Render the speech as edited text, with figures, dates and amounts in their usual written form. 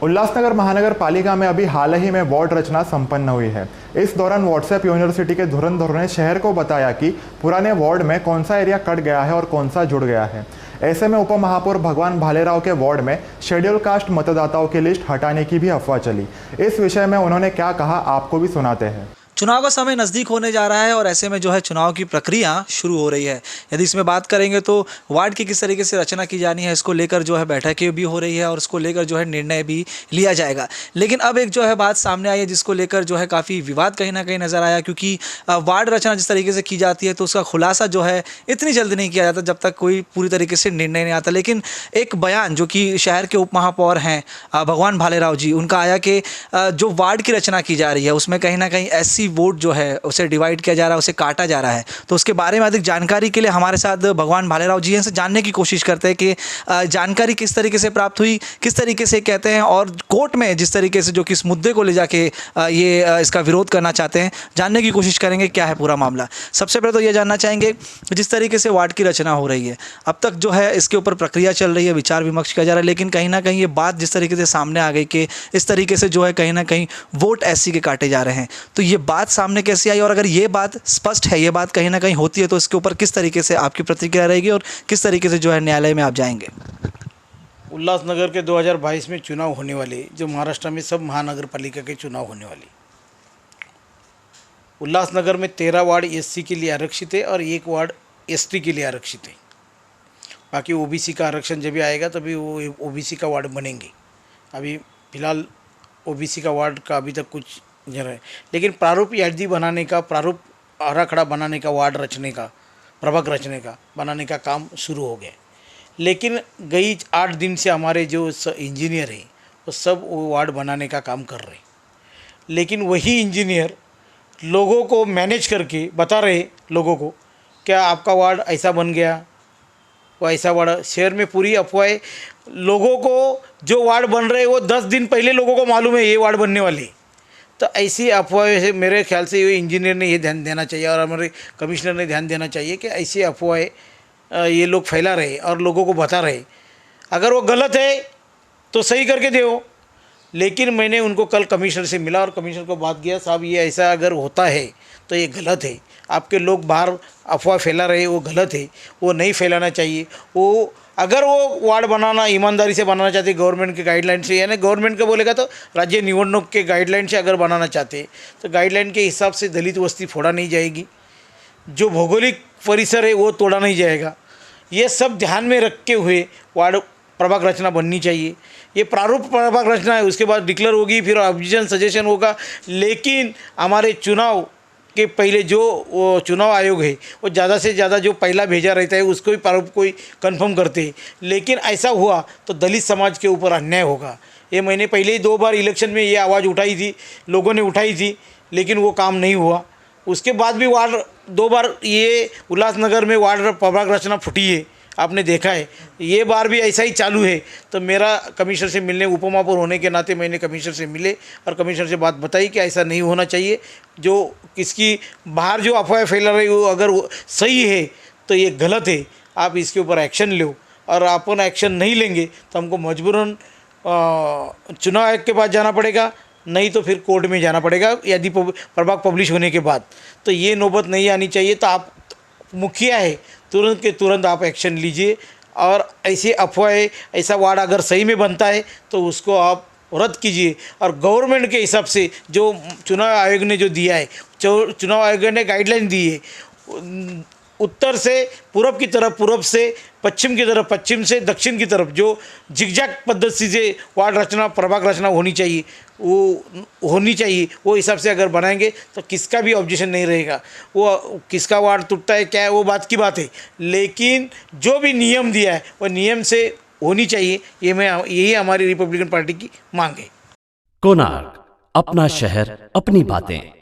उल्लासनगर महानगर पालिका में अभी हाल ही में वार्ड रचना संपन्न हुई है। इस दौरान व्हाट्सएप यूनिवर्सिटी के धुरंधरों ने शहर को बताया कि पुराने वार्ड में कौन सा एरिया कट गया है और कौन सा जुड़ गया है। ऐसे में उप महापौर भगवान भालेराव के वार्ड में शेड्यूल कास्ट मतदाताओं की लिस्ट हटाने की भी अफवाह चली। इस विषय में उन्होंने क्या कहा, आपको भी सुनाते हैं। चुनाव का समय नज़दीक होने जा रहा है और ऐसे में जो है चुनाव की प्रक्रिया शुरू हो रही है। यदि इसमें बात करेंगे तो वार्ड की किस तरीके से रचना की जानी है, इसको लेकर जो है बैठकें भी हो रही है और इसको लेकर जो है निर्णय भी लिया जाएगा। लेकिन अब एक जो है बात सामने आई है जिसको लेकर जो है काफ़ी विवाद कहीं ना कहीं नज़र आया, क्योंकि वार्ड रचना जिस तरीके से की जाती है तो उसका खुलासा जो है इतनी जल्दी नहीं किया जाता जब तक कोई पूरी तरीके से निर्णय नहीं आता। लेकिन एक बयान जो कि शहर के उप महापौर हैं भगवान भालेराव जी, उनका आया कि जो वार्ड की रचना की जा रही है उसमें कहीं ना कहीं एससी वोट जो है उसे डिवाइड किया जा रहा है, उसे काटा जा रहा है। तो उसके बारे में अधिक जानकारी के लिए हमारे साथ भगवान भालेराव जी हैं, से जानने की कोशिश करते हैं कि जानकारी किस तरीके से प्राप्त हुई, किस तरीके से कहते हैं और कोर्ट में जिस तरीके से जो कि इस मुद्दे को ले जाके ये इसका विरोध करना चाहते हैं, जानने की कोशिश करेंगे क्या है पूरा मामला। सबसे पहले तो ये जानना चाहेंगे जिस तरीके से वार्ड की रचना हो रही है, अब तक जो है इसके ऊपर प्रक्रिया चल रही है, विचार विमर्श किया जा रहा है, लेकिन कहीं ना कहीं ये बात जिस तरीके से सामने आ गई कि इस तरीके से जो है कहीं ना कहीं वोट एससी के काटे जा रहे हैं, तो ये बात सामने कैसे आई और अगर ये बात स्पष्ट है, ये बात कहीं ना कहीं होती है तो इसके ऊपर किस तरीके से आपकी प्रतिक्रिया रहेगी और किस तरीके से जो है न्यायालय में आप जाएंगे। उल्लासनगर के 2022 में चुनाव होने वाले, जो महाराष्ट्र में सब महानगर पालिका के चुनाव होने वाले, उल्लासनगर में 13 वार्ड एससी के लिए आरक्षित है और 1 वार्ड एसटी के लिए आरक्षित है। बाकी ओबीसी का आरक्षण जब भी आएगा तभी वो ओबीसी का वार्ड बनेंगे। अभी फिलहाल ओबीसी का वार्ड का अभी तक कुछ है, लेकिन प्रारूप यादी बनाने का, प्रारूप आराखड़ा बनाने का, वार्ड रचने का, प्रभाग रचने का, बनाने का काम शुरू हो गया। लेकिन गई 8 दिन से हमारे जो इंजीनियर हैं वो सब वो वार्ड बनाने का काम कर रहे हैं, लेकिन वही इंजीनियर लोगों को मैनेज करके बता रहे लोगों को क्या आपका वार्ड ऐसा बन गया, वो ऐसा वार्ड। शहर में पूरी अफवाहें, लोगों को जो वार्ड बन रहे हैं वो 10 दिन पहले लोगों को मालूम है ये वार्ड बनने वाली है। तो ऐसी अफवाहें से मेरे ख्याल से ये इंजीनियर ने ये ध्यान देना चाहिए और हमारे कमिश्नर ने ध्यान देना चाहिए कि ऐसी अफवाहें ये लोग फैला रहे और लोगों को बता रहे। अगर वो गलत है तो सही करके दो। लेकिन मैंने उनको कल कमिश्नर से मिला और कमिश्नर को बात किया, साहब ये ऐसा अगर होता है तो ये गलत है, आपके लोग बाहर अफवाह फैला रहे वो गलत है, वो नहीं फैलाना चाहिए। वो अगर वो वार्ड बनाना ईमानदारी से बनाना चाहते गवर्नमेंट के गाइडलाइन से, यानी गवर्नमेंट का बोलेगा तो राज्य निवडणूक के गाइडलाइन से अगर बनाना चाहते तो गाइडलाइन के हिसाब से दलित बस्ती फोड़ा नहीं जाएगी, जो भौगोलिक परिसर है वो तोड़ा नहीं जाएगा। ये सब ध्यान में रखते हुए वार्ड प्रभाग रचना बननी चाहिए। ये प्रारूप प्रभाग रचना है, उसके बाद डिक्लेयर होगी, फिर ऑब्जेक्शन सजेशन होगा। लेकिन हमारे चुनाव के पहले जो वो चुनाव आयोग है वो ज़्यादा से ज़्यादा जो पहला भेजा रहता है उसको ही प्रारूप कोई कंफर्म करते हैं। लेकिन ऐसा हुआ तो दलित समाज के ऊपर अन्याय होगा। ये मैंने पहले ही 2 बार इलेक्शन में ये आवाज़ उठाई थी, लोगों ने उठाई थी, लेकिन वो काम नहीं हुआ। उसके बाद भी वार्ड 2 बार ये उल्लासनगर में वार्ड प्रभाग रचना फूटी है, आपने देखा है। ये बार भी ऐसा ही चालू है। तो मेरा कमिश्नर से मिलने, उप महापौर होने के नाते मैंने कमिश्नर से मिले और कमिश्नर से बात बताई कि ऐसा नहीं होना चाहिए। जो किसकी बाहर जो अफवाह फैला रही हो अगर वो सही है तो ये गलत है, आप इसके ऊपर एक्शन लो। और अपन एक्शन नहीं लेंगे तो हमको मजबूरन चुनाव आयोग के पास जाना पड़ेगा, नहीं तो फिर कोर्ट में जाना पड़ेगा यदि प्रभाग पब्लिश होने के बाद। तो ये नौबत नहीं आनी चाहिए। तो आप मुखिया है, तुरंत के तुरंत आप एक्शन लीजिए और ऐसे अफवाहें, ऐसा वार्ड अगर सही में बनता है तो उसको आप रद्द कीजिए। और गवर्नमेंट के हिसाब से जो चुनाव आयोग ने जो दिया है, चुनाव आयोग ने गाइडलाइन दी है, उत्तर से पूरब की तरफ, पूरब से पश्चिम की तरफ, पश्चिम से दक्षिण की तरफ जो जिगजैग पद्धति से वार्ड रचना, प्रभाग रचना होनी चाहिए, वो होनी चाहिए। वो हिसाब से अगर बनाएंगे तो किसका भी ऑब्जेक्शन नहीं रहेगा। वो किसका वार्ड टूटता है क्या है वो बात की बात है, लेकिन जो भी नियम दिया है वो नियम से होनी चाहिए। यही हमारी रिपब्लिकन पार्टी की मांग है। कोणार्क, अपना शहर, अपनी बातें।